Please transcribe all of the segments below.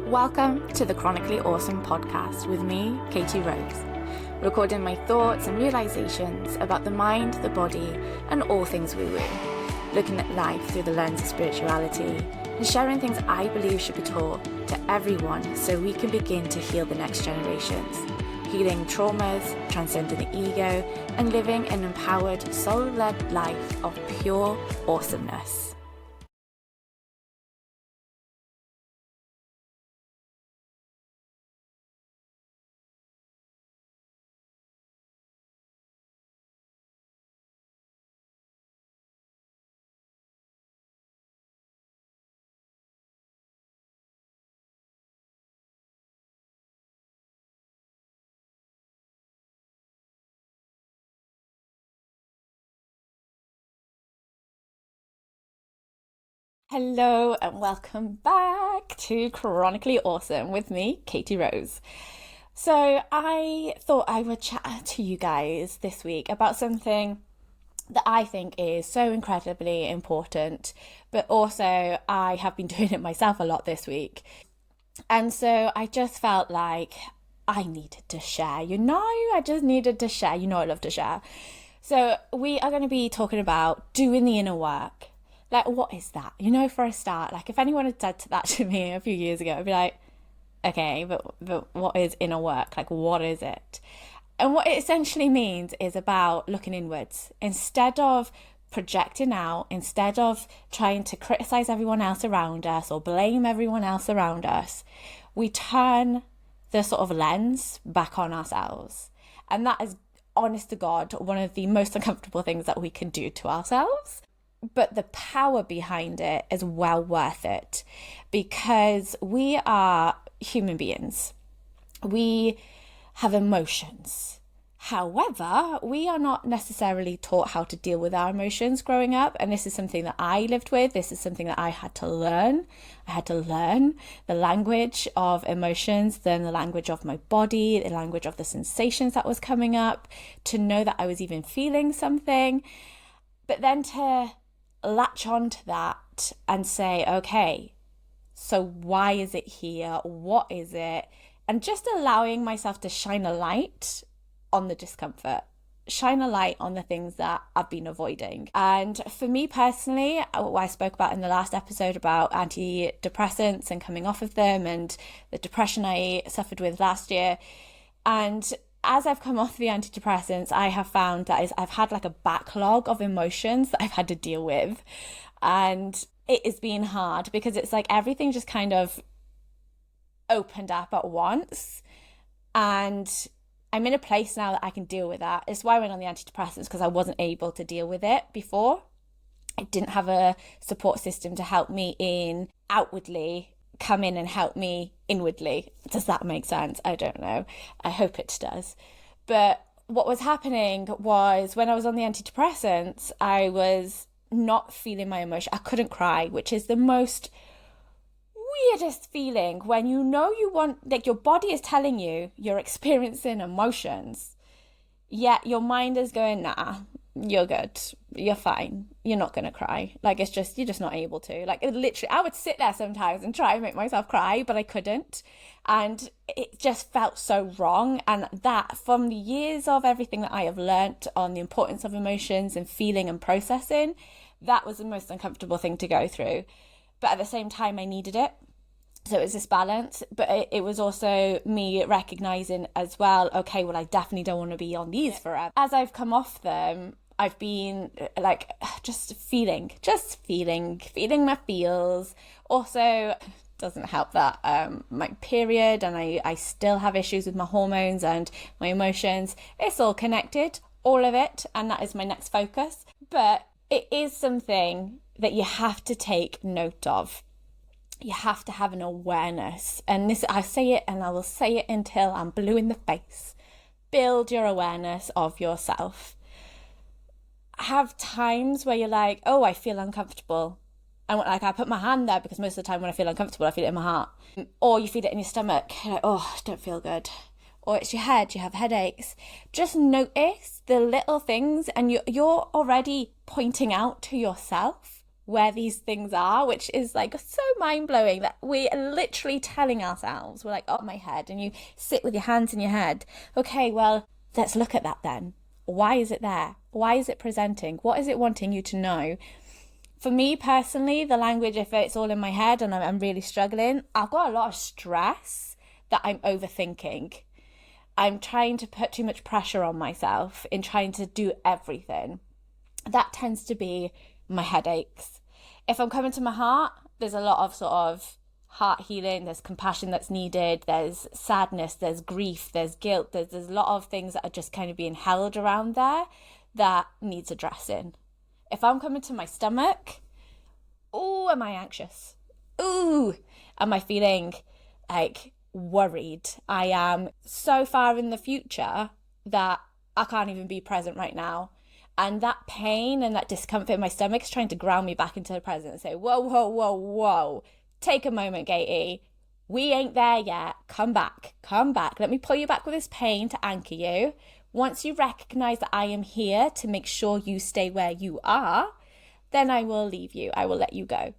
Welcome to the Chronically Awesome podcast with me, Katie Rose, recording my thoughts and realizations about the mind, the body, and all things woo-woo, looking at life through the lens of spirituality, and sharing things I believe should be taught to everyone so we can begin to heal the next generations, healing traumas, transcending the ego, and living an empowered, soul-led life of pure awesomeness. Hello and welcome back to Chronically Awesome with me, Katie Rose. So I thought I would chat to you guys this week about something that I think is so incredibly important, but also I have been doing it myself a lot this week. And so I just felt like I needed to share, I just needed to share. I love to share. So we are going to be talking about doing the inner work. Like, what is that? For a start, like if anyone had said that to me a few years ago, I'd be like, okay, but what is inner work? Like, what is it? And what it essentially means is about looking inwards instead of projecting out, instead of trying to criticize everyone else around us or blame everyone else around us. We turn the sort of lens back on ourselves. And that is, honest to God, one of the most uncomfortable things that we can do to ourselves. But the power behind it is well worth it because we are human beings. We have emotions. However, we are not necessarily taught how to deal with our emotions growing up. And this is something that I lived with. This is something that I had to learn. I had to learn the language of emotions, then the language of my body, the language of the sensations that was coming up, to know that I was even feeling something. But then to latch on to that and say, okay, so why is it here? What is it? And just allowing myself to shine a light on the discomfort, shine a light on the things that I've been avoiding. And for me personally, what I spoke about in the last episode about antidepressants and coming off of them and the depression I suffered with last year. And as I've come off the antidepressants, I have found that I've had like a backlog of emotions that I've had to deal with. And it has been hard because it's like everything just kind of opened up at once. And I'm in a place now that I can deal with that. It's why I went on the antidepressants, because I wasn't able to deal with it before. I didn't have a support system to help me in outwardly come in and help me inwardly. Does that make sense? I don't know. I hope it does. But what was happening was when I was on the antidepressants, I was not feeling my emotion. I couldn't cry, which is the most weirdest feeling when you want, like your body is telling you you're experiencing emotions, yet your mind is going, nah, you're good, you're fine, you're not gonna cry. Like, it's just, you're just not able to. Like, literally, I would sit there sometimes and try and make myself cry, but I couldn't. And it just felt so wrong. And that, from the years of everything that I have learnt on the importance of emotions and feeling and processing, that was the most uncomfortable thing to go through. But at the same time, I needed it. So it was this balance, but it was also me recognizing as well, okay, well, I definitely don't want to be on these forever. As I've come off them, I've been like just feeling my feels. Also, doesn't help that my period, and I still have issues with my hormones and my emotions. It's all connected, all of it, and that is my next focus. But it is something that you have to take note of. You have to have an awareness. And this, I say it and I will say it until I'm blue in the face. Build your awareness of yourself. Have times where you're like, oh, I feel uncomfortable. And like, I put my hand there because most of the time when I feel uncomfortable, I feel it in my heart. Or you feel it in your stomach. You're like, oh, I don't feel good. Or it's your head, you have headaches. Just notice the little things, and you're already pointing out to yourself where these things are, which is like so mind-blowing that we're literally telling ourselves, we're like, oh, my head, and you sit with your hands in your head. Okay, well, let's look at that then. Why is it there? Why is it presenting? What is it wanting you to know? For me personally, the language, if it's all in my head and I'm really struggling, I've got a lot of stress that I'm overthinking. I'm trying to put too much pressure on myself in trying to do everything. That tends to be my headaches. If I'm coming to my heart, there's a lot of sort of heart healing, there's compassion that's needed, there's sadness, there's grief, there's guilt, there's a lot of things that are just kind of being held around there that needs addressing. If I'm coming to my stomach, oh, am I anxious? Ooh, am I feeling like worried? I am so far in the future that I can't even be present right now. And that pain and that discomfort in my stomach is trying to ground me back into the present and say, whoa, whoa, whoa, whoa. Take a moment, Katie. We ain't there yet. Come back. Come back. Let me pull you back with this pain to anchor you. Once you recognize that I am here to make sure you stay where you are, then I will leave you. I will let you go.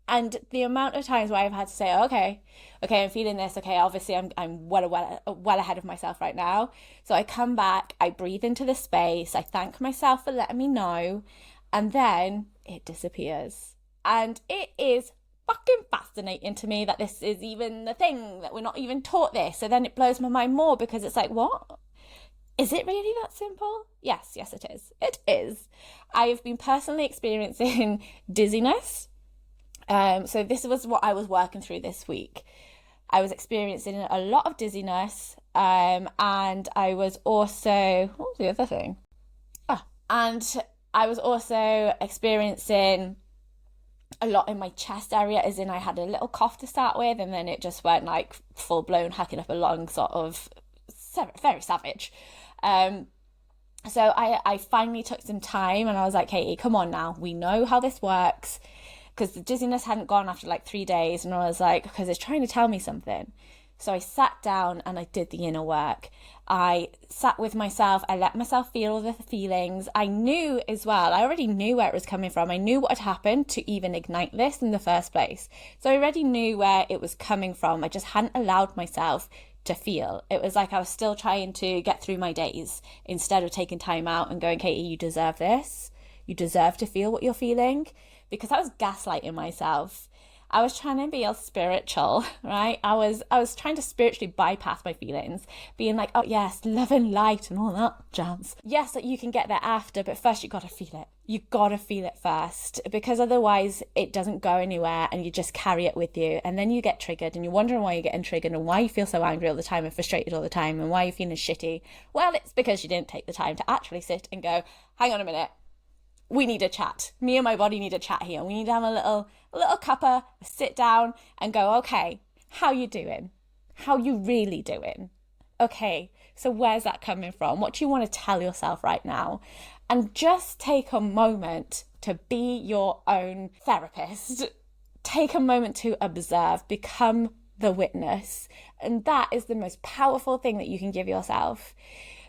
And the amount of times where I've had to say, okay, I'm feeling this. Okay, obviously I'm well ahead of myself right now. So I come back, I breathe into the space, I thank myself for letting me know, and then it disappears. And it is fucking fascinating to me that this is even the thing, that we're not even taught this. So then it blows my mind more because it's like, what? Is it really that simple? Yes, it is. It is. I've been personally experiencing dizziness. So this was what I was working through this week. I was experiencing a lot of dizziness, and I was also, what was the other thing? And I was also experiencing a lot in my chest area, as in I had a little cough to start with, and then it just went like full blown hacking up a lung, sort of very savage. So I finally took some time and I was like, Katie, come on now, we know how this works. Because the dizziness hadn't gone after like 3 days, and I was like, because it's trying to tell me something. So I sat down and I did the inner work. I sat with myself. I let myself feel all the feelings. I knew as well, I already knew where it was coming from. I knew what had happened to even ignite this in the first place. So I already knew where it was coming from. I just hadn't allowed myself to feel. It was like I was still trying to get through my days instead of taking time out and going, Katie, you deserve this. You deserve to feel what you're feeling. Because I was gaslighting myself. I was trying to be all spiritual, right? I was trying to spiritually bypass my feelings, being like, oh yes, love and light and all that jazz. Yes, that you can get there after, but first you got to feel it. You got to feel it first, because otherwise it doesn't go anywhere and you just carry it with you. And then you get triggered and you're wondering why you're getting triggered and why you feel so angry all the time and frustrated all the time and why you're feeling shitty. Well, it's because you didn't take the time to actually sit and go, hang on a minute. We need a chat. Me and my body need a chat here. We need to have a little cuppa, sit down and go, okay, how you doing? How you really doing? Okay, so where's that coming from? What do you want to tell yourself right now? And just take a moment to be your own therapist. Take a moment to observe, become the witness. And that is the most powerful thing that you can give yourself.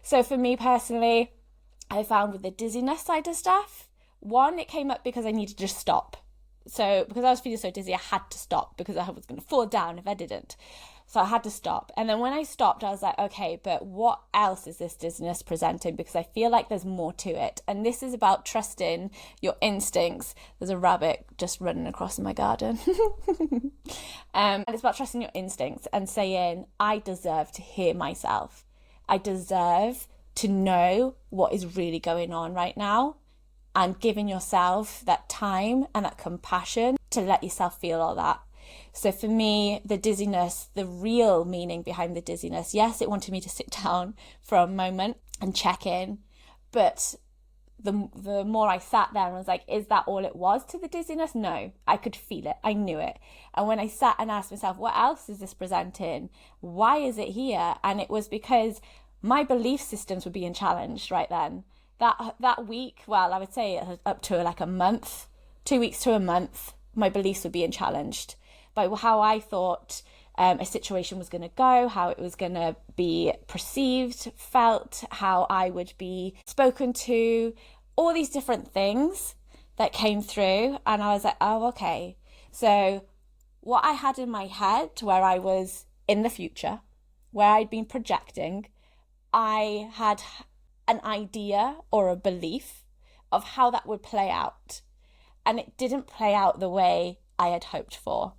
So for me personally, I found with the dizziness side of stuff, one, it came up because I needed to just stop. So because I was feeling so dizzy, I had to stop because I was going to fall down if I didn't. So I had to stop. And then when I stopped, I was like, okay, but what else is this dizziness presenting? Because I feel like there's more to it. And this is about trusting your instincts. There's a rabbit just running across in my garden. And it's about trusting your instincts and saying, I deserve to hear myself. I deserve to know what is really going on right now, and giving yourself that time and that compassion to let yourself feel all that. So for me, the dizziness, the real meaning behind the dizziness, yes, it wanted me to sit down for a moment and check in, but the more I sat there and was like, is that all it was to the dizziness? No, I could feel it. I knew it. And when I sat and asked myself, what else is this presenting? Why is it here? And it was because my belief systems were being challenged right then. That week, well, I would say up to like a month, 2 weeks to a month, my beliefs were being challenged by how I thought a situation was going to go, how it was going to be perceived, felt, how I would be spoken to, all these different things that came through, and I was like, oh, okay. So what I had in my head, where I was in the future, where I'd been projecting, I had an idea or a belief of how that would play out. And it didn't play out the way I had hoped for.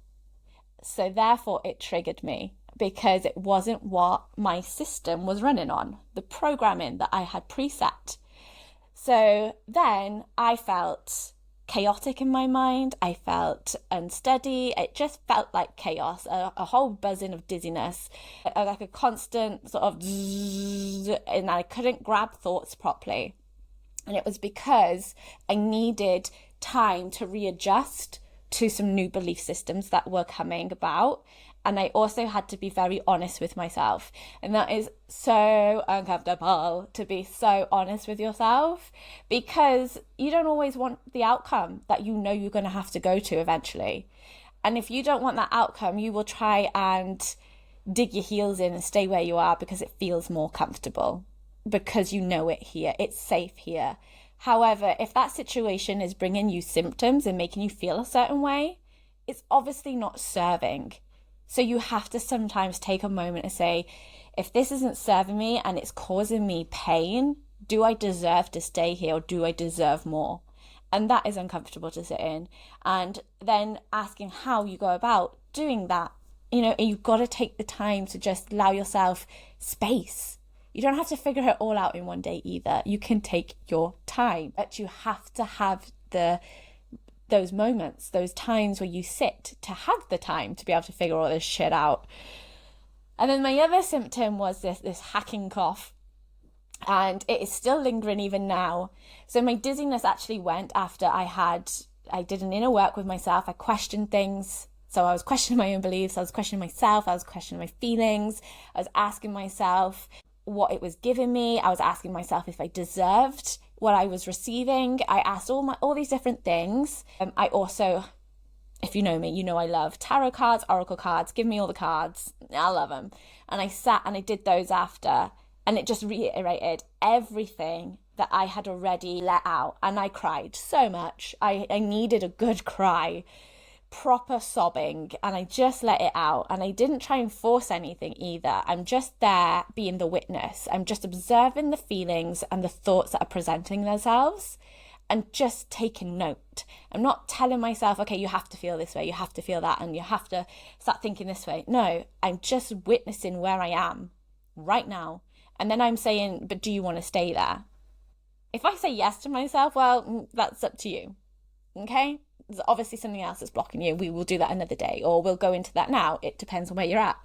So therefore, it triggered me because it wasn't what my system was running on, the programming that I had preset. So then I felt chaotic in my mind. I felt unsteady. It just felt like chaos, a whole buzzing of dizziness, like a constant sort of zzz, and I couldn't grab thoughts properly. And it was because I needed time to readjust to some new belief systems that were coming about. And I also had to be very honest with myself. And that is so uncomfortable, to be so honest with yourself, because you don't always want the outcome that you know you're going to have to go to eventually. And if you don't want that outcome, you will try and dig your heels in and stay where you are because it feels more comfortable, because you know it here, it's safe here. However, if that situation is bringing you symptoms and making you feel a certain way, it's obviously not serving. So you have to sometimes take a moment and say, if this isn't serving me and it's causing me pain, do I deserve to stay here or do I deserve more? And that is uncomfortable to sit in. And then asking how you go about doing that. You've got to take the time to just allow yourself space. You don't have to figure it all out in one day either. You can take your time, but you have to have those moments, those times where you sit to have the time to be able to figure all this shit out. And then my other symptom was this hacking cough, and it is still lingering even now. So my dizziness actually went after I did an inner work with myself. I questioned things. So I was questioning my own beliefs. I was questioning myself. I was questioning my feelings. I was asking myself what it was giving me. I was asking myself if I deserved what I was receiving. I asked all these different things. I also, if you know me, you know I love tarot cards, oracle cards. Give me all the cards. I love them. And I sat and I did those after, and it just reiterated everything that I had already let out. And I cried so much. I needed a good cry, proper sobbing, and I just let it out. And I didn't try and force anything either. I'm just there being the witness. I'm just observing the feelings and the thoughts that are presenting themselves and just taking note. I'm not telling myself, okay, you have to feel this way, you have to feel that, and you have to start thinking this way. No, I'm just witnessing where I am right now. And then I'm saying, but do you want to stay there? If I say yes to myself, well, that's up to you. Okay? There's obviously something else that's blocking you. We will do that another day, or we'll go into that now. It depends on where you're at.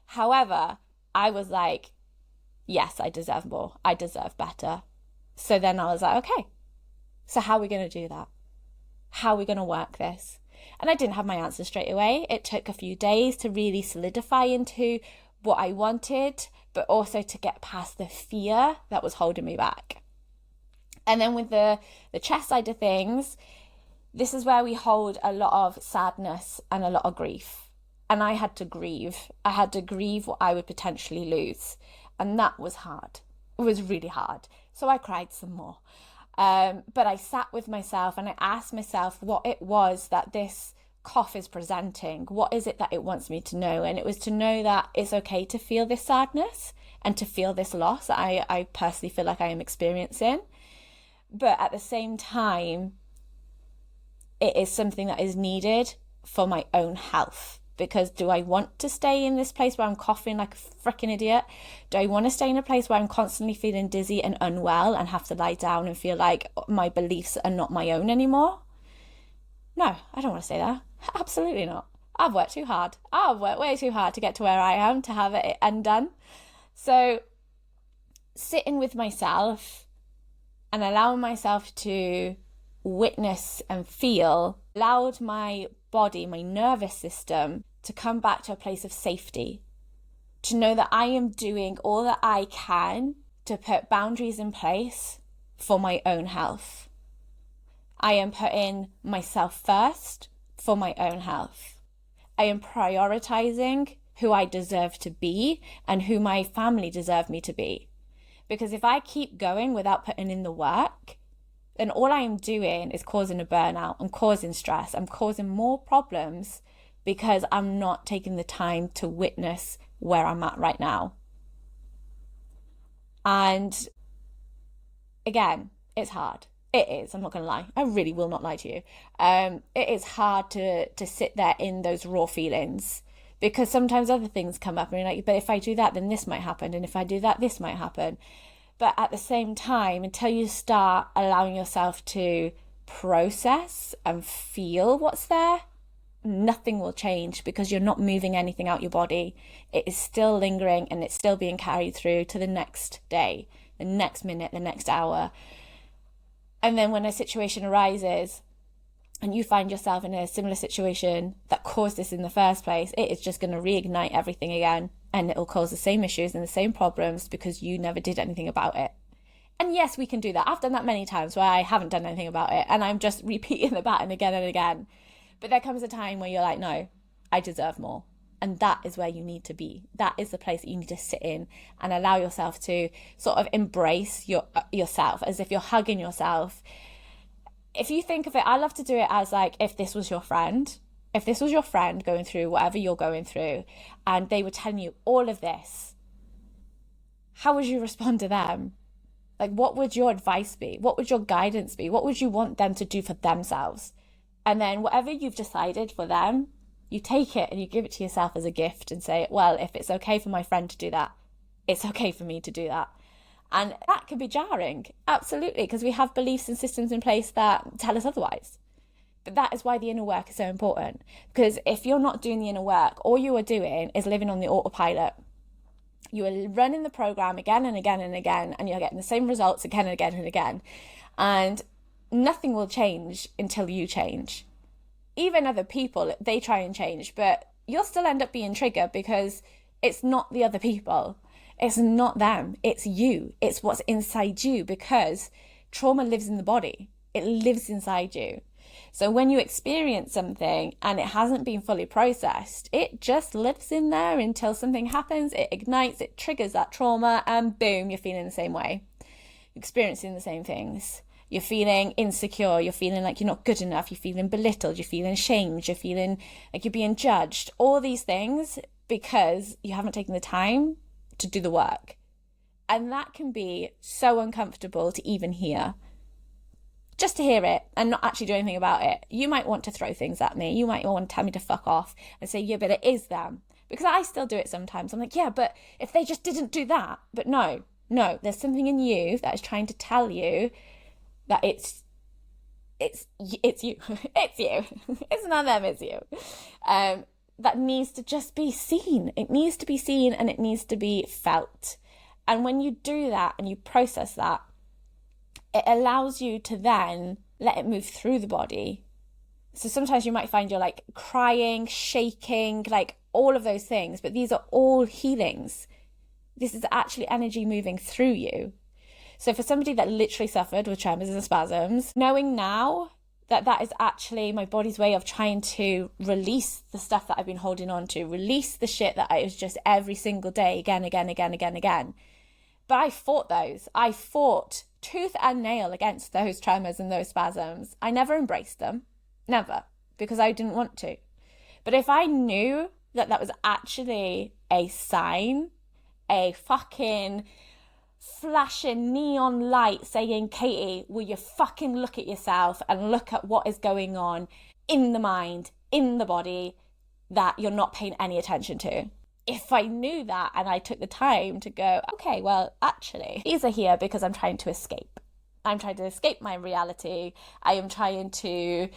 However, I was like, yes, I deserve more. I deserve better. So then I was like, okay, so how are we going to do that? How are we going to work this? And I didn't have my answer straight away. It took a few days to really solidify into what I wanted, but also to get past the fear that was holding me back. And then with the chest side of things, this is where we hold a lot of sadness and a lot of grief. And I had to grieve. I had to grieve what I would potentially lose. And that was hard. It was really hard. So I cried some more. But I sat with myself and I asked myself what it was that this cough is presenting. What is it that it wants me to know? And it was to know that it's okay to feel this sadness and to feel this loss that I personally feel like I am experiencing. But at the same time, it is something that is needed for my own health. Because do I want to stay in this place where I'm coughing like a freaking idiot? Do I want to stay in a place where I'm constantly feeling dizzy and unwell and have to lie down and feel like my beliefs are not my own anymore? No, I don't want to stay there. Absolutely not. I've worked too hard. I've worked way too hard to get to where I am, to have it undone. So sitting with myself and allowing myself to witness and feel allowed my body, my nervous system, to come back to a place of safety, to know that I am doing all that I can to put boundaries in place for my own health. I am putting myself first for my own health. I am prioritizing who I deserve to be and who my family deserve me to be. Because if I keep going without putting in the work, then all I am doing is causing a burnout. I'm causing stress. I'm causing more problems because I'm not taking the time to witness where I'm at right now. And again, it's hard. It is. I'm not going to lie. I really will not lie to you. It is hard to sit there in those raw feelings because sometimes other things come up and you're like, but if I do that, then this might happen. And if I do that, this might happen. But at the same time, until you start allowing yourself to process and feel what's there, nothing will change because you're not moving anything out your body. It is still lingering and it's still being carried through to the next day, the next minute, the next hour. And then when a situation arises and you find yourself in a similar situation that caused this in the first place, it is just going to reignite everything again. And it'll cause the same issues and the same problems because you never did anything about it. And yes, we can do that. I've done that many times where I haven't done anything about it and I'm just repeating the pattern again and again. But there comes a time where you're like, no, I deserve more. And that is where you need to be. That is the place that you need to sit in and allow yourself to sort of embrace yourself as if you're hugging yourself. If you think of it, I love to do it as like if this was your friend. If this was your friend going through whatever you're going through and they were telling you all of this, how would you respond to them? Like, what would your advice be? What would your guidance be? What would you want them to do for themselves? And then whatever you've decided for them, you take it and you give it to yourself as a gift and say, well, if it's okay for my friend to do that, it's okay for me to do that. And that can be jarring, absolutely, because we have beliefs and systems in place that tell us otherwise. But that is why the inner work is so important. Because if you're not doing the inner work, all you are doing is living on the autopilot. You are running the program again and again and again, and you're getting the same results again and again and again. And nothing will change until you change. Even other people, they try and change, but you'll still end up being triggered because it's not the other people. It's not them. It's you. It's what's inside you because trauma lives in the body. It lives inside you. So when you experience something and it hasn't been fully processed, it just lives in there until something happens, it ignites, it triggers that trauma, and boom, you're feeling the same way. You're experiencing the same things. You're feeling insecure, you're feeling like you're not good enough, you're feeling belittled, you're feeling shamed, you're feeling like you're being judged. All these things because you haven't taken the time to do the work. And that can be so uncomfortable to even hear. Just to hear it and not actually do anything about it. You might want to throw things at me. You might want to tell me to fuck off and say, yeah, but it is them. Because I still do it sometimes. I'm like, yeah, but if they just didn't do that. But no, there's something in you that is trying to tell you that it's you. It's you. It's not them, it's you. That needs to just be seen. It needs to be seen and it needs to be felt. And when you do that and you process that, it allows you to then let it move through the body. So sometimes you might find you're like crying, shaking, like all of those things, but these are all healings. This is actually energy moving through you. So for somebody that literally suffered with tremors and spasms, knowing now that that is actually my body's way of trying to release the stuff that I've been holding on to, release the shit that I was just every single day, again. But I fought those. I fought tooth and nail against those tremors and those spasms. I never embraced them. Never. Because I didn't want to. But if I knew that that was actually a sign, a fucking flashing neon light saying, Katie, will you fucking look at yourself and look at what is going on in the mind, in the body, that you're not paying any attention to. If I knew that and I took the time to go, okay, well, actually, these are here because I'm trying to escape. I'm trying to escape my reality. I am trying to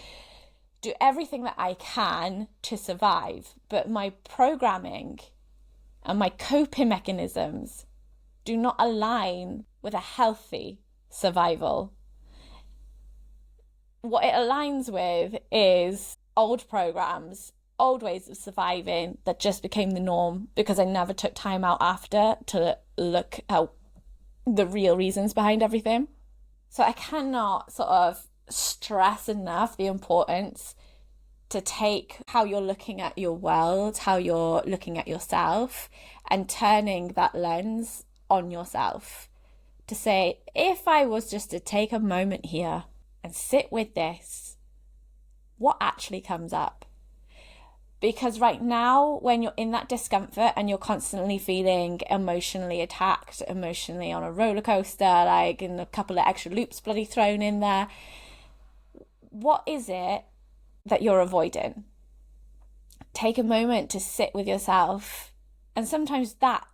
do everything that I can to survive. But my programming and my coping mechanisms do not align with a healthy survival. What it aligns with is old programs, old ways of surviving that just became the norm because I never took time out after to look at the real reasons behind everything. So I cannot sort of stress enough the importance to take how you're looking at your world, how you're looking at yourself, and turning that lens on yourself. to say, if I was just to take a moment here and sit with this, what actually comes up? Because right now, when you're in that discomfort and you're constantly feeling emotionally attacked, emotionally on a roller coaster, like in a couple of extra loops bloody thrown in there, what is it that you're avoiding? Take a moment to sit with yourself. And sometimes that,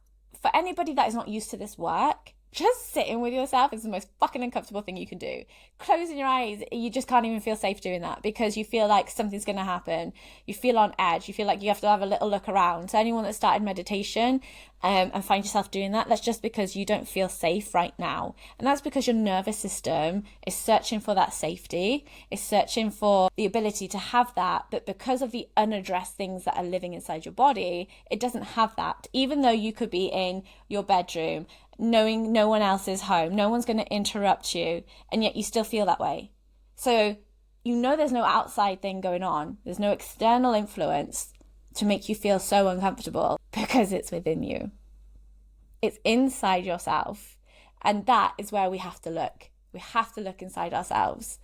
for anybody that is not used to this work, just sitting with yourself is the most fucking uncomfortable thing you can do. Closing your eyes, you just can't even feel safe doing that because you feel like something's going to happen. You feel on edge. You feel like you have to have a little look around. So anyone that started meditation and find yourself doing that, that's just because you don't feel safe right now. And that's because your nervous system is searching for that safety, is searching for the ability to have that. But because of the unaddressed things that are living inside your body, it doesn't have that. Even though you could be in your bedroom, knowing no one else is home, no one's going to interrupt you, and yet you still feel that way. So you know there's no outside thing going on. There's no external influence to make you feel so uncomfortable because it's within you. It's inside yourself. And that is where we have to look. We have to look inside ourselves.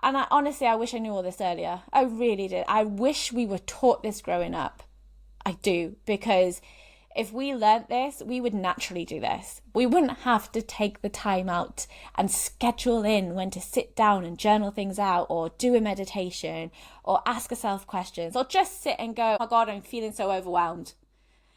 And I wish I knew all this earlier. I really did. I wish we were taught this growing up. I do, because if we learnt this, we would naturally do this. We wouldn't have to take the time out and schedule in when to sit down and journal things out, or do a meditation, or ask yourself questions, or just sit and go, oh my God, I'm feeling so overwhelmed.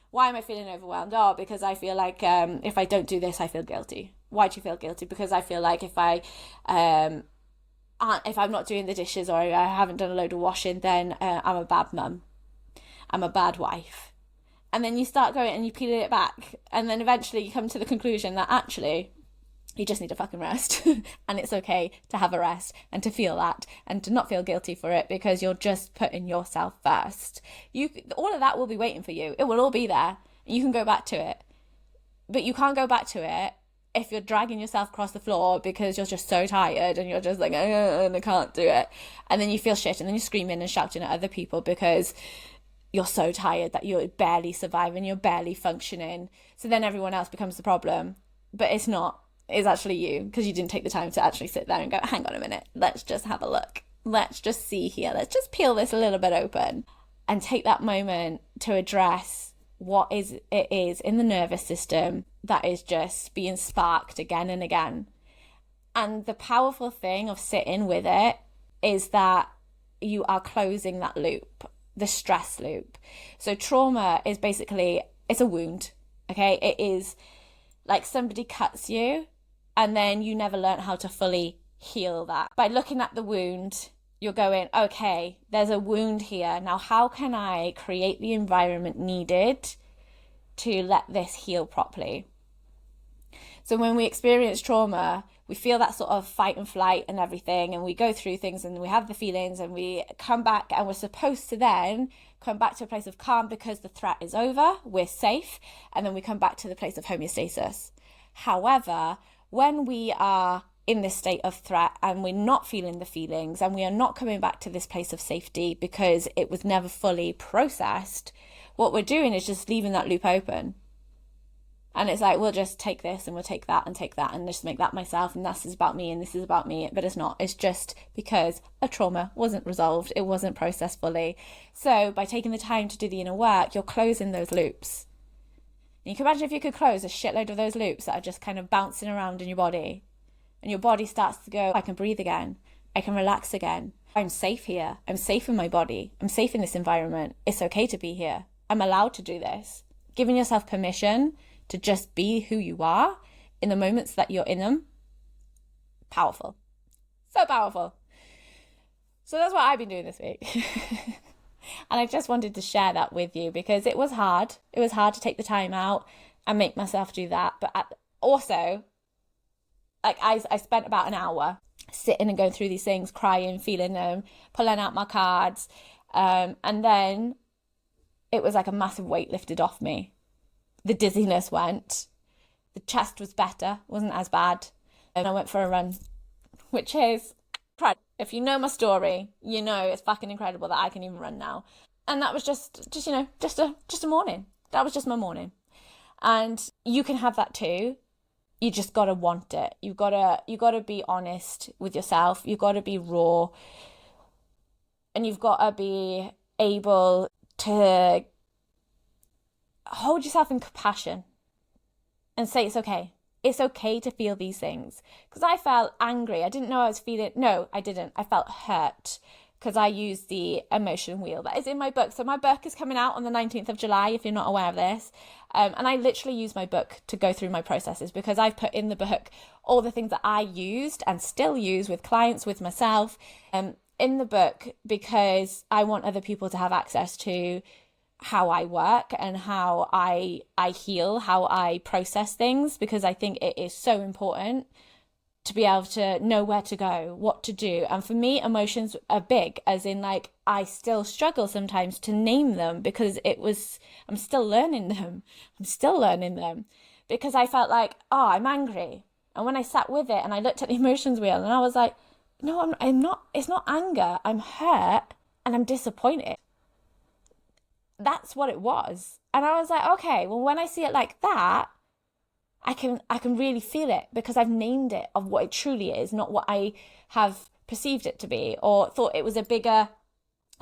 Why am I feeling overwhelmed? Oh, because I feel like if I don't do this, I feel guilty. Why do you feel guilty? Because I feel like if I'm not doing the dishes, or I haven't done a load of washing, then I'm a bad mum. I'm a bad wife. And then you start going and you peel it back. And then eventually you come to the conclusion that actually you just need a fucking rest. And it's okay to have a rest and to feel that and to not feel guilty for it, because you're just putting yourself first. All of that will be waiting for you. It will all be there. You can go back to it. But you can't go back to it if you're dragging yourself across the floor because you're just so tired and you're just like, and I can't do it. And then you feel shit, and then you're screaming and shouting at other people because you're so tired that you're barely surviving, you're barely functioning. So then everyone else becomes the problem. But it's not. It's actually you, because you didn't take the time to actually sit there and go, hang on a minute, let's just have a look. Let's just see here. Let's just peel this a little bit open and take that moment to address what it is in the nervous system that is just being sparked again and again. And the powerful thing of sitting with it is that you are closing that loop, the stress loop. So trauma is basically, it's a wound, okay? It is like somebody cuts you and then you never learn how to fully heal that. By looking at the wound, you're going, okay, there's a wound here. Now, how can I create the environment needed to let this heal properly? So when we experience trauma, we feel that sort of fight and flight and everything, and we go through things and we have the feelings and we come back, and we're supposed to then come back to a place of calm because the threat is over, we're safe, and then we come back to the place of homeostasis. However, when we are in this state of threat and we're not feeling the feelings and we are not coming back to this place of safety because it was never fully processed, what we're doing is just leaving that loop open. And it's like, we'll just take this and we'll take that and just make that myself, and this is about me and this is about me. But it's not. It's just because a trauma wasn't resolved. It wasn't processed fully. So by taking the time to do the inner work, you're closing those loops. And you can imagine if you could close a shitload of those loops that are just kind of bouncing around in your body, and your body starts to go, I can breathe again. I can relax again. I'm safe here. I'm safe in my body. I'm safe in this environment. It's okay to be here. I'm allowed to do this. Giving yourself permission to just be who you are in the moments that you're in them. Powerful. So powerful. So that's what I've been doing this week. And I just wanted to share that with you because it was hard. It was hard to take the time out and make myself do that. But also, like I spent about an hour sitting and going through these things, crying, feeling them, pulling out my cards. And then it was like a massive weight lifted off me. The dizziness went, the chest was better, wasn't as bad. And I went for a run, which is, if you know my story, you know it's fucking incredible that I can even run now. And that was just a morning. That was just my morning. And you can have that too. you just gotta want it. You gotta be honest with yourself. You gotta be raw, and you've gotta be able to hold yourself in compassion and say it's okay. It's okay to feel these things. Because I felt angry. I didn't know I was feeling. No, I didn't. I felt hurt because I used the emotion wheel that is in my book. So my book is coming out on the 19th of July, if you're not aware of this. And I literally use my book to go through my processes, because I've put in the book all the things that I used and still use with clients, with myself, in the book, because I want other people to have access to how I work and how I heal, how I process things, because I think it is so important to be able to know where to go, what to do. And for me, emotions are big, as in like I still struggle sometimes to name them, because I'm still learning them. I'm still learning them, because I felt like, oh, I'm angry. And when I sat with it and I looked at the emotions wheel and I was like, no, I'm not, it's not anger. I'm hurt and I'm disappointed. That's what it was. And I was like, okay, well, when I see it like that, I can really feel it, because I've named it of what it truly is, not what I have perceived it to be, or thought it was a bigger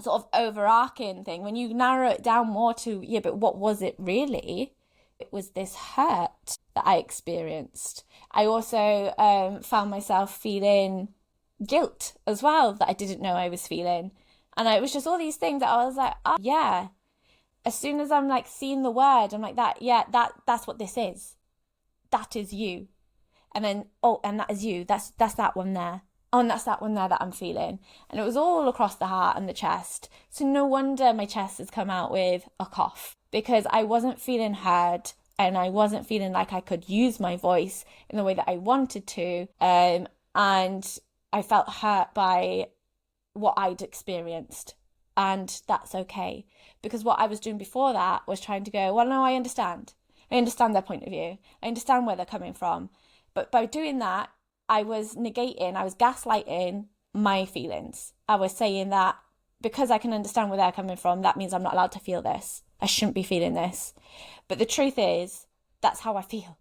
sort of overarching thing. When you narrow it down more to, yeah, but what was it really? It was this hurt that I experienced. I also found myself feeling guilt as well, that I didn't know I was feeling. And it was just all these things that I was like, oh, yeah. As soon as I'm like seeing the word, I'm like, that's what this is. That is you. And then, oh, and that is you. That's that one there. Oh, and that's that one there that I'm feeling. And it was all across the heart and the chest. So no wonder my chest has come out with a cough, because I wasn't feeling heard, and I wasn't feeling like I could use my voice in the way that I wanted to. And I felt hurt by what I'd experienced. And that's okay. Because what I was doing before that was trying to go, well, no, I understand. I understand their point of view. I understand where they're coming from. But by doing that, I was gaslighting my feelings. I was saying that because I can understand where they're coming from, that means I'm not allowed to feel this. I shouldn't be feeling this. But the truth is, that's how I feel.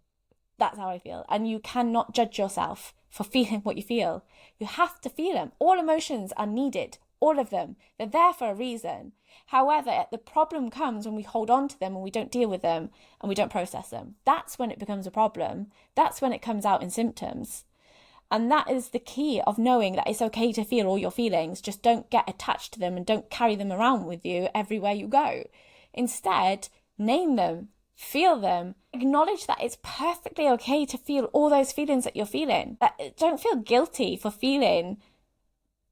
That's how I feel. And you cannot judge yourself for feeling what you feel. You have to feel them. All emotions are needed. All of them. They're there for a reason. However, the problem comes when we hold on to them and we don't deal with them and we don't process them. That's when it becomes a problem. That's when it comes out in symptoms. And that is the key of knowing that it's okay to feel all your feelings. Just don't get attached to them and don't carry them around with you everywhere you go. Instead, name them, feel them, acknowledge that it's perfectly okay to feel all those feelings that you're feeling. Don't feel guilty for feeling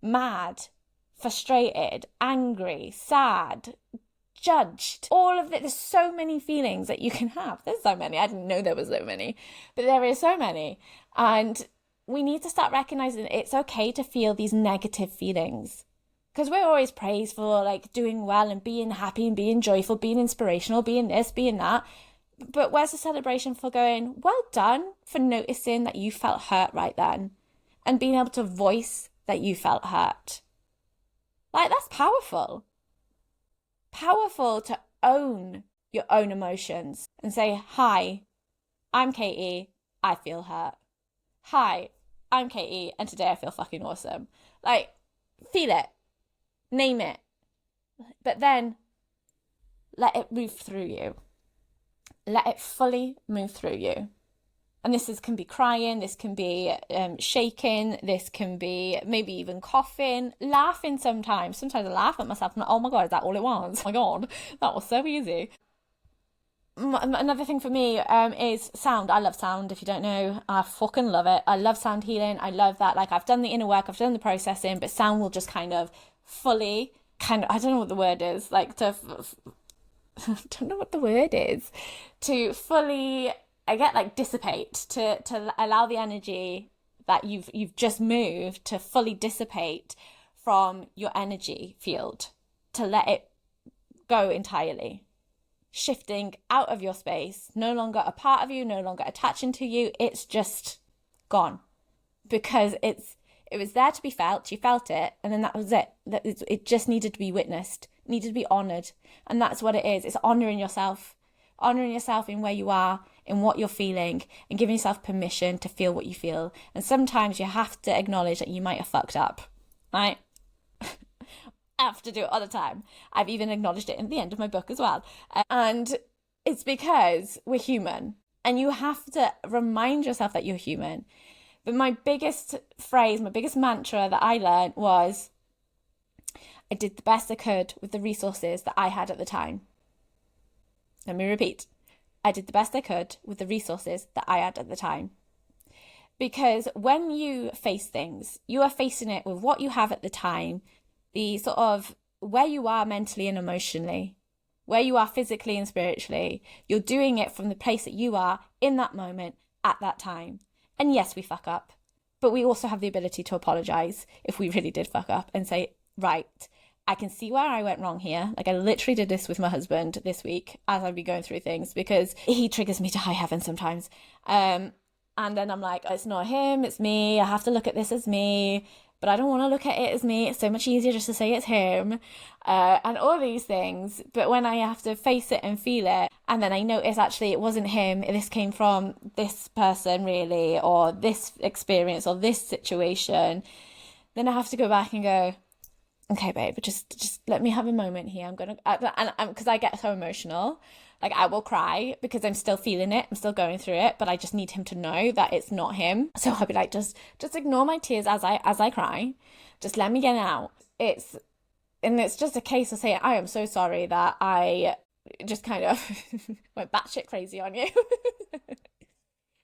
mad, frustrated, angry, sad, judged. All of it. There's so many feelings that you can have. There's so many. I didn't know there was so many, but there is so many. And we need to start recognizing that it's okay to feel these negative feelings, because we're always praised for like doing well and being happy and being joyful, being inspirational, being this, being that. But where's the celebration for going, well done for noticing that you felt hurt right then and being able to voice that you felt hurt? Like, that's powerful. Powerful to own your own emotions and say, hi, I'm Katie, I feel hurt. Hi, I'm Katie, and today I feel fucking awesome. Like, feel it. Name it. But then let it move through you. Let it fully move through you. And can be crying, this can be shaking, this can be maybe even coughing, laughing sometimes. Sometimes I laugh at myself. I'm like, oh my God, is that all it was? Oh my God, that was so easy. Another thing for me is sound. I love sound. If you don't know, I fucking love it. I love sound healing. I love that. Like, I've done the inner work, I've done the processing, but sound will just kind of fully, I don't know what the word is, like to, I don't know what the word is, to fully, I get like dissipate, to allow the energy that you've just moved to fully dissipate from your energy field, to let it go entirely. Shifting out of your space, no longer a part of you, no longer attaching to you, it's just gone. Because it was there to be felt, you felt it, and then that was it. It just needed to be witnessed, needed to be honoured. And that's what it is. It's honouring yourself in where you are, in what you're feeling and giving yourself permission to feel what you feel. And sometimes you have to acknowledge that you might have fucked up, right? I have to do it all the time. I've even acknowledged it in the end of my book as well. And it's because we're human. And you have to remind yourself that you're human. But my biggest phrase, my biggest mantra that I learned was, I did the best I could with the resources that I had at the time. Let me repeat. I did the best I could with the resources that I had at the time. Because when you face things, you are facing it with what you have at the time, the sort of where you are mentally and emotionally, where you are physically and spiritually. You're doing it from the place that you are in that moment at that time. And yes, we fuck up, but we also have the ability to apologize if we really did fuck up and say, right, I can see where I went wrong here. Like, I literally did this with my husband this week as I'd be going through things, because he triggers me to high heaven sometimes. And then I'm like, it's not him, it's me. I have to look at this as me, but I don't want to look at it as me. It's so much easier just to say it's him, and all these things. But when I have to face it and feel it, and then I notice actually it wasn't him, this came from this person really, or this experience or this situation, then I have to go back and go, okay, babe, just let me have a moment here. I'm gonna, and because I get so emotional, like I will cry because I'm still feeling it, I'm still going through it, but I just need him to know that it's not him. So I'll be like, just ignore my tears as I cry. Just let me get it out. It's just a case of saying, I am so sorry that I just kind of went batshit crazy on you.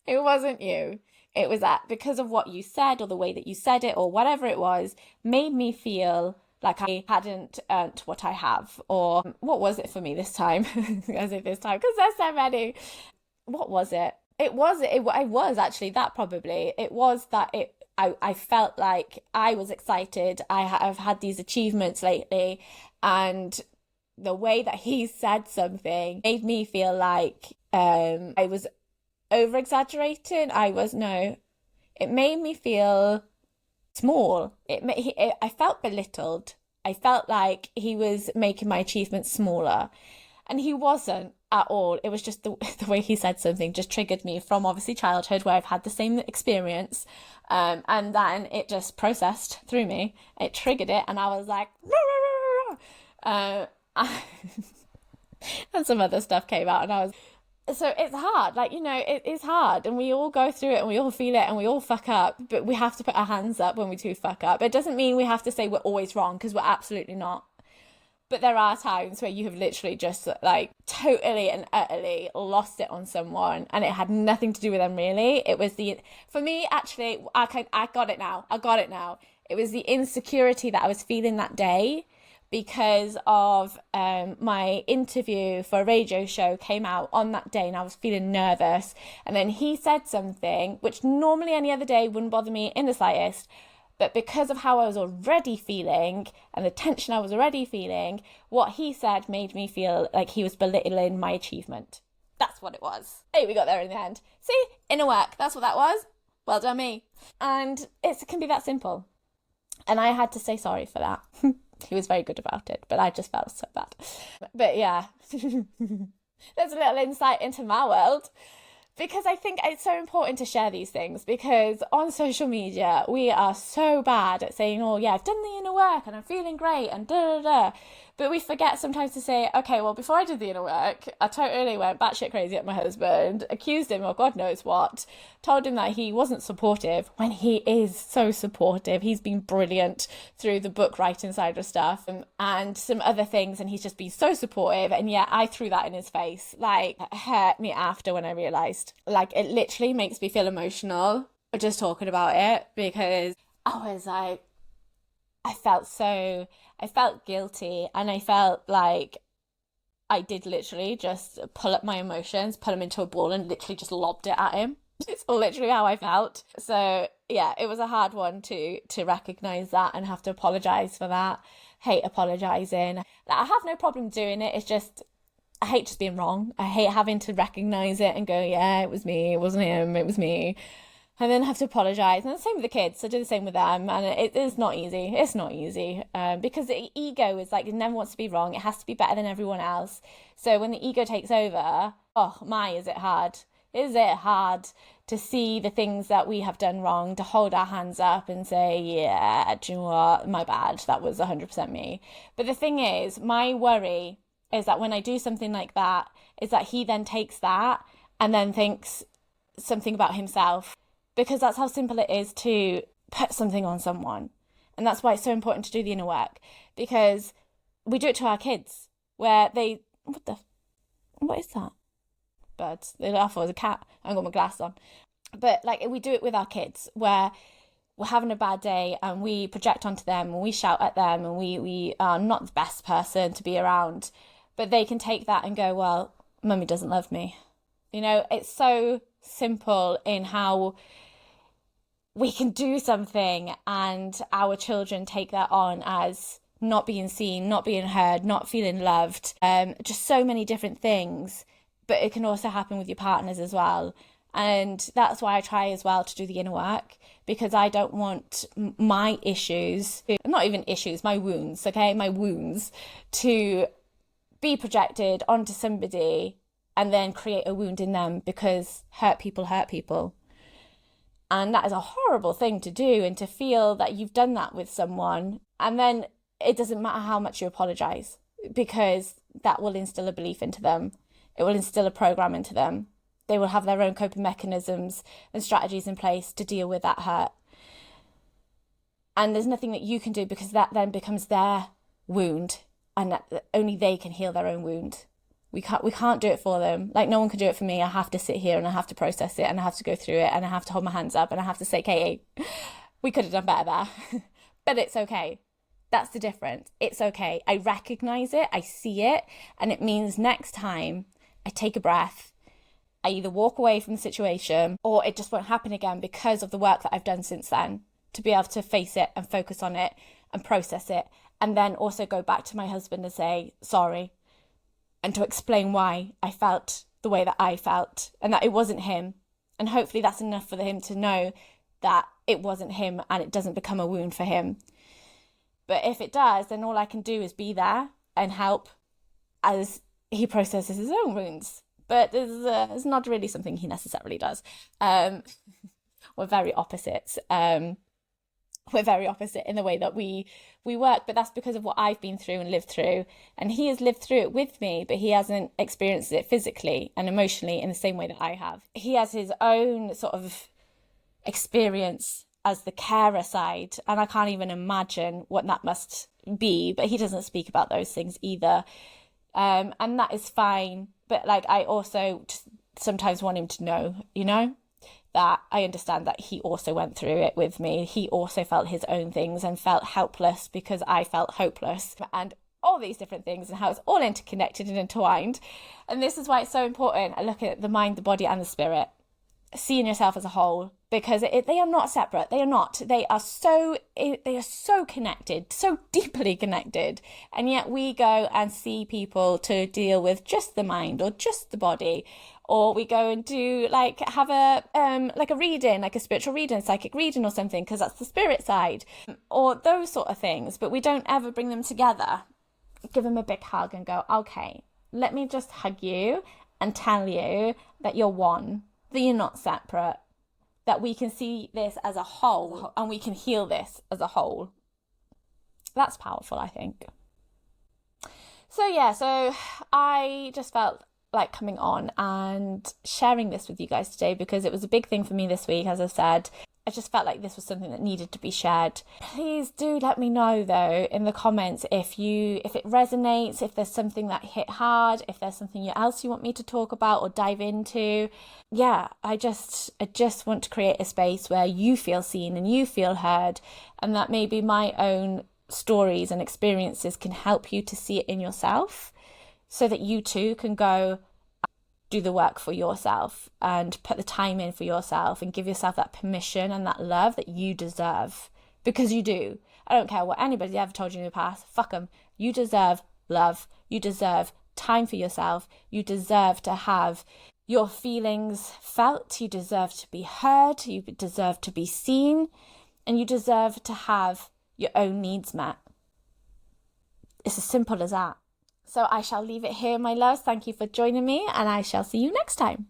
It wasn't you. It was that because of what you said, or the way that you said it, or whatever it was, made me feel like I hadn't earned what I have. Or what was it for me this time? I say this time because there's so many. What was it? I was actually that probably. It was that I felt like I was excited. I've had these achievements lately, and the way that he said something made me feel like I was over exaggerating. It made me feel small. I felt belittled. I felt like he was making my achievements smaller, and he wasn't at all. It was just the way he said something just triggered me from obviously childhood, where I've had the same experience, and then it just processed through me. It triggered it, and I was like, and some other stuff came out, and I was. So it's hard, like, it is hard, and we all go through it and we all feel it and we all fuck up, but we have to put our hands up when we do fuck up. It doesn't mean we have to say we're always wrong, because we're absolutely not. But there are times where you have literally just like totally and utterly lost it on someone, and it had nothing to do with them really. It was for me, actually, I got it now. It was the insecurity that I was feeling that day, because of my interview for a radio show came out on that day, and I was feeling nervous. And then he said something which normally any other day wouldn't bother me in the slightest, but because of how I was already feeling and the tension I was already feeling, what he said made me feel like he was belittling my achievement. That's what it was. Hey, we got there in the end. See, inner work, that's what that was. Well done me. And it can be that simple. And I had to say sorry for that. He was very good about it, but I just felt so bad. But yeah, there's a little insight into my world, because I think it's so important to share these things, because on social media, we are so bad at saying, oh yeah, I've done the inner work and I'm feeling great and da da da. But we forget sometimes to say, okay, well, before I did the inner work, I totally went batshit crazy at my husband, accused him of God knows what, told him that he wasn't supportive when he is so supportive. He's been brilliant through the book writing side of stuff, and some other things, and he's just been so supportive. And yet I threw that in his face. Like, it hurt me after when I realised. Like, it literally makes me feel emotional just talking about it, because I was like, I felt guilty, and I felt like I did literally just pull up my emotions, put them into a ball, and literally just lobbed it at him. It's literally how I felt. So yeah, it was a hard one to recognise that and have to apologise for that. Hate apologising. I have no problem doing it. It's just, I hate just being wrong. I hate having to recognise it and go, yeah, it was me, it wasn't him, it was me. And then have to apologise. And the same with the kids. I do the same with them. And it is not easy. It's not easy. Because the ego is like, it never wants to be wrong. It has to be better than everyone else. So when the ego takes over, oh my, is it hard. Is it hard to see the things that we have done wrong, to hold our hands up and say, yeah, do you know what? My bad. That was 100% me. But the thing is, my worry is that when I do something like that, is that he then takes that and then thinks something about himself, because that's how simple it is to put something on someone. And that's why it's so important to do the inner work, because we do it to our kids where they, what is that? Birds. They laugh, it was a cat. I haven't got my glasses on. But like, we do it with our kids where we're having a bad day and we project onto them and we shout at them and we are not the best person to be around. But they can take that and go, well, mummy doesn't love me. You know, it's so simple in how we can do something and our children take that on as not being seen, not being heard, not feeling loved, just so many different things. But it can also happen with your partners as well. And that's why I try as well to do the inner work, because I don't want my issues, not even issues, my wounds, okay, my wounds, to be projected onto somebody and then create a wound in them, because hurt people hurt people. And that is a horrible thing to do, and to feel that you've done that with someone and then it doesn't matter how much you apologize, because that will instill a belief into them. It will instill a program into them. They will have their own coping mechanisms and strategies in place to deal with that hurt. And there's nothing that you can do, because that then becomes their wound, and that only they can heal their own wound. We can't do it for them. Like, no one can do it for me. I have to sit here and I have to process it and I have to go through it and I have to hold my hands up and I have to say, Katie, we could have done better there. But it's okay. That's the difference. It's okay. I recognize it. I see it. And it means next time I take a breath, I either walk away from the situation or it just won't happen again, because of the work that I've done since then, to be able to face it and focus on it and process it. And then also go back to my husband and say, sorry, and to explain why I felt the way that I felt and that it wasn't him. And hopefully that's enough for him to know that it wasn't him and it doesn't become a wound for him. But if it does, then all I can do is be there and help as he processes his own wounds. But it's not really something he necessarily does. We're very opposites. We're very opposite in the way that we work, but that's because of what I've been through and lived through. And he has lived through it with me, but he hasn't experienced it physically and emotionally in the same way that I have. He has his own sort of experience as the carer side, and I can't even imagine what that must be, but he doesn't speak about those things either. And that is fine. But like, I also just sometimes want him to know, you know, that I understand that he also went through it with me. He also felt his own things and felt helpless because I felt hopeless, and all these different things, and how it's all interconnected and entwined. And this is why it's so important. I look at the mind, the body and the spirit, seeing yourself as a whole, because they are not separate. They are not. They are so connected, so deeply connected. And yet we go and see people to deal with just the mind or just the body. Or we go and do have a reading, like a spiritual reading, psychic reading or something, because that's the spirit side, or those sort of things. But we don't ever bring them together, give them a big hug and go, okay, let me just hug you and tell you that you're one, that you're not separate, that we can see this as a whole and we can heal this as a whole. That's powerful, I think. So yeah, so I just felt like coming on and sharing this with you guys today, because it was a big thing for me this week. As I said, I just felt like this was something that needed to be shared. Please do let me know though in the comments if it resonates, if there's something that hit hard, if there's something else you want me to talk about or dive into. Yeah, I just want to create a space where you feel seen and you feel heard, and that maybe my own stories and experiences can help you to see it in yourself, so that you too can go do the work for yourself and put the time in for yourself and give yourself that permission and that love that you deserve, because you do. I don't care what anybody ever told you in the past. Fuck them. You deserve love. You deserve time for yourself. You deserve to have your feelings felt. You deserve to be heard. You deserve to be seen. And you deserve to have your own needs met. It's as simple as that. So I shall leave it here, my loves. Thank you for joining me, and I shall see you next time.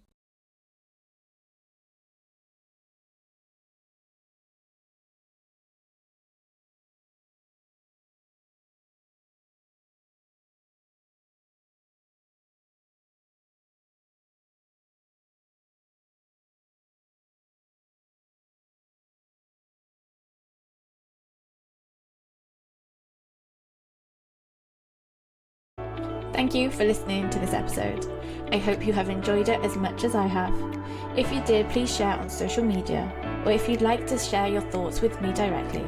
Thank you for listening to this episode. I hope you have enjoyed it as much as I have. If you did, please share on social media, or if you'd like to share your thoughts with me directly,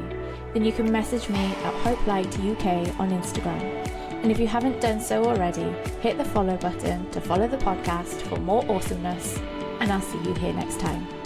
then you can message me at HopeLightUK on Instagram. And if you haven't done so already, hit the follow button to follow the podcast for more awesomeness, and I'll see you here next time.